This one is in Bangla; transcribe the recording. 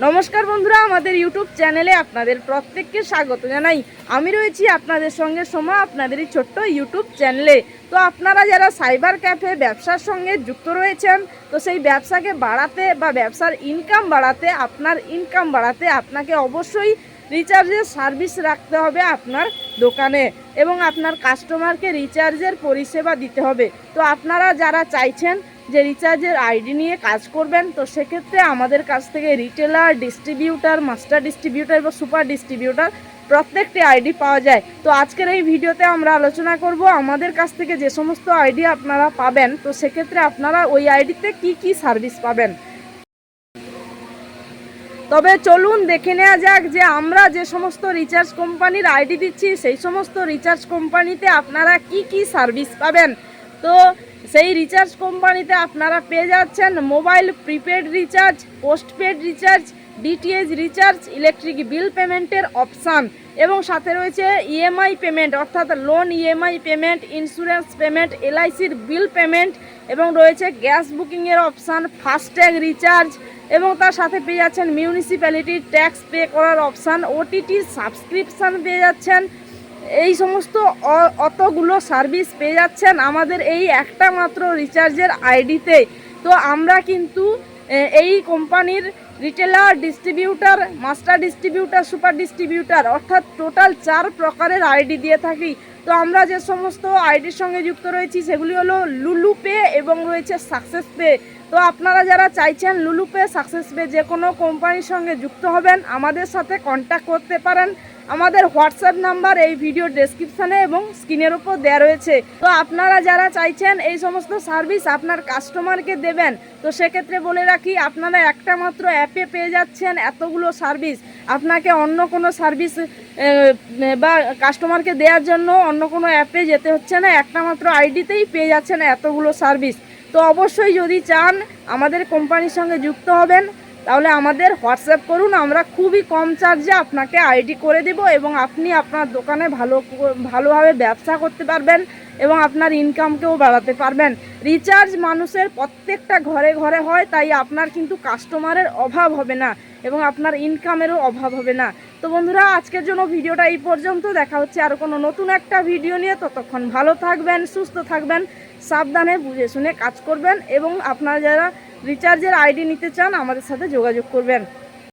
নমস্কার বন্ধুরা, আমাদের ইউটিউব চ্যানেলে আপনাদের প্রত্যেককে স্বাগত জানাই। আমি রয়েছি আপনাদের সঙ্গে সোমা, আপনাদের এই ছোট্ট ইউটিউব চ্যানেলে। তো আপনারা যারা সাইবার ক্যাফে ব্যবসার সঙ্গে যুক্ত রয়েছেন, তো সেই ব্যবসাকে বাড়াতে বা ব্যবসার ইনকাম বাড়াতে আপনাকে অবশ্যই রিচার্জের সার্ভিস রাখতে হবে আপনার দোকানে এবং আপনার কাস্টমারকে রিচার্জের পরিষেবা দিতে হবে। তো আপনারা যারা চাইছেন যে রিচার্জের আইডি নিয়ে কাজ করবেন, তো সেক্ষেত্রে আমাদের কাছ থেকে রিটেলার, ডিস্ট্রিবিউটার, মাস্টার ডিস্ট্রিবিউটার এবং সুপার ডিস্ট্রিবিউটার প্রত্যেকটি আইডি পাওয়া যায়। তো আজকের এই ভিডিওতে আমরা আলোচনা করব আমাদের কাছ থেকে যে সমস্ত আইডি আপনারা পাবেন, তো সেক্ষেত্রে আপনারা ওই আইডিতে কি সার্ভিস পাবেন। তবে চলুন দেখে নেওয়া যাক যে আমরা যে সমস্ত রিচার্জ কোম্পানির আইডি দিচ্ছি, সেই সমস্ত রিচার্জ কোম্পানিতে আপনারা কি সার্ভিস পাবেন। তো সেই রিচার্জ কোম্পানিতে আপনারা পেয়ে যাচ্ছেন mobile prepaid recharge, postpaid recharge, DTH recharge, electric bill পেমেন্টের অপশান এবং সাথে রয়েছে ইএমআই পেমেন্ট অর্থাৎ loan EMI payment, insurance payment, এলআইসির বিল পেমেন্ট এবং রয়েছে গ্যাস বুকিংয়ের অপশান, ফাস্ট্যাগ রিচার্জ এবং তার সাথে পেয়ে যাচ্ছেন মিউনিসিপ্যালিটির ট্যাক্স পে করার অপশান, ওটিটির সাবস্ক্রিপশান পেয়ে যাচ্ছেন। এই সমস্ত অতগুলো সার্ভিস পেয়ে যাচ্ছেন আমাদের এই একটা মাত্র রিচার্জের আইডিতে। তো আমরা কিন্তু এই কোম্পানির retailer, distributor, master distributor, super distributor অর্থাৎ টোটাল 4 প্রকারের আইডি দিয়ে থাকি। তো আমরা যে সমস্ত আইডির সঙ্গে যুক্ত রয়েছি সেগুলি হলো লুলু পে এবং রয়েছে সাকসেস পে। তো আপনারা যারা চাইছেন লুলু পে, সাকসেস পে যে কোনো কোম্পানির সঙ্গে যুক্ত হবেন, আমাদের সাথে কন্ট্যাক্ট করতে পারেন। আমাদের হোয়াটসঅ্যাপ নাম্বার এই ভিডিও ডেসক্রিপশানে এবং স্ক্রিনের উপর দেওয়া রয়েছে। তো আপনারা যারা চাইছেন এই সমস্ত সার্ভিস আপনার কাস্টমারকে দেবেন, তো সেক্ষেত্রে বলে রাখি আপনারা একটা মাত্র অ্যাপে পেয়ে যাচ্ছেন এতগুলো সার্ভিস। আপনাকে অন্য কোনো সার্ভিস বা কাস্টমারকে দেওয়ার জন্য অন্য কোনো অ্যাপে যেতে হচ্ছে না, একটা মাত্র আইডিতেই পেয়ে যাচ্ছেন এতগুলো সার্ভিস। তো অবশ্যই যদি চান আমাদের কোম্পানির সঙ্গে যুক্ত হবেন, তাহলে আমাদের হোয়াটসঅ্যাপ করুন, আমরা খুবই কম চার্জে আপনাকে আইডি করে দেব এবং আপনি আপনার দোকানে ভালোভাবে ব্যবসা করতে পারবেন এবং আপনার ইনকামকেও বাড়াতে পারবেন। রিচার্জ মানুষের প্রত্যেকটা ঘরে ঘরে হয়, তাই আপনার কিন্তু কাস্টমারের অভাব হবে না এবং আপনার ইনকামেরও অভাব হবে না। তো বন্ধুরা, আজকের জন্য ভিডিওটা এই পর্যন্ত। দেখা হচ্ছে আরও কোনো নতুন একটা ভিডিও নিয়ে। ততক্ষণ ভালো থাকবেন, সুস্থ থাকবেন, সাবধানে বুঝে শুনে কাজ করবেন এবং আপনারা যারা রিচার্জের আইডি নিতে চান আমাদের সাথে যোগাযোগ করবেন।